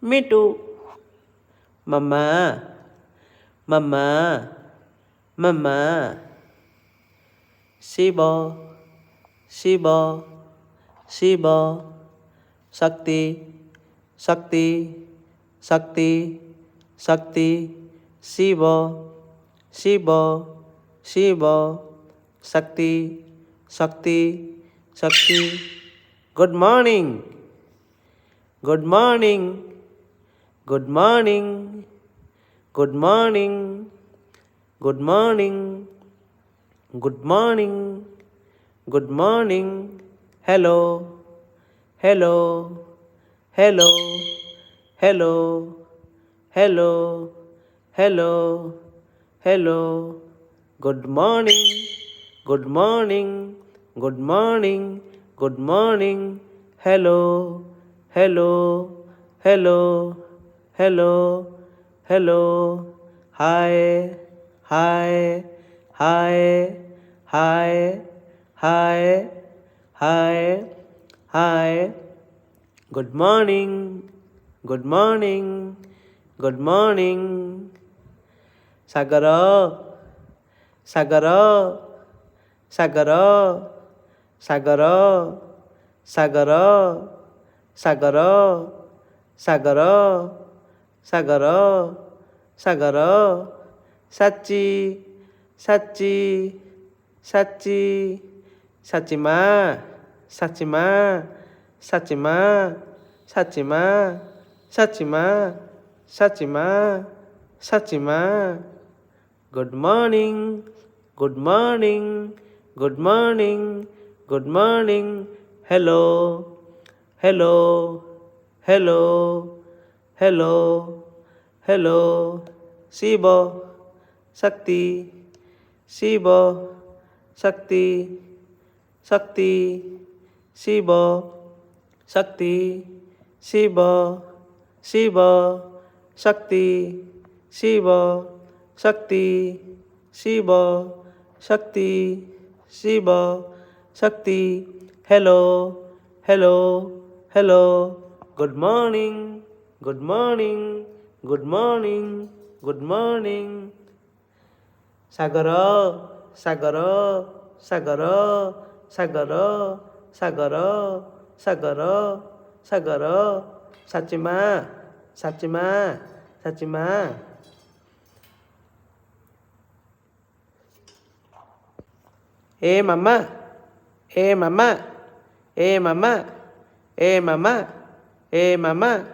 Me too. Mama, mama, mama. Shiva, Shiva, Shiva. Shakti, Shakti, Shakti, Shakti. Shiva, Shiva, Shiva. Shakti, Shakti, Shakti. Good morning. Good morning. Good morning. Good morning. Good morning. Good morning. Good morning. Hello. Hello. Hello. Hello. Hello. Hello. Hello. Good morning. Good morning. Good morning. Good morning. Hello. Hello. Hello. Hello. Hello. Hi. Hi. Hi. Hi. Hi. Hi. Hi. Good morning. Good morning. Good morning. Sagara. Sagara. Sagara. Sagara. Sagara. Sagara. Sagara. Sagara. Sagara. Sachi. Sachi. Sachi. Sachima. Sachima. Sachima. Sachima. Sachima. Sachima. Sachima. Good morning. Good morning. Good morning. Good morning. Hello. Hello. Hello. Hello. Hello. Shiva. Shakti. Shiva. Shakti. Shakti. Shiva. Shakti. Shiva. Shiva. Shakti. Shiva. Shakti. Shiva. Shakti. Shiva. Shakti. Hello. Hello. Hello. Good morning. Good morning. Good morning. Good morning. Sagara. Sagara. Sagara. Sagara. Sagara. Sagara. Sagara. Sachima. Sachima. Sachima. Hey mama. Hey mama. Hey mama. Hey mama. Hey mama.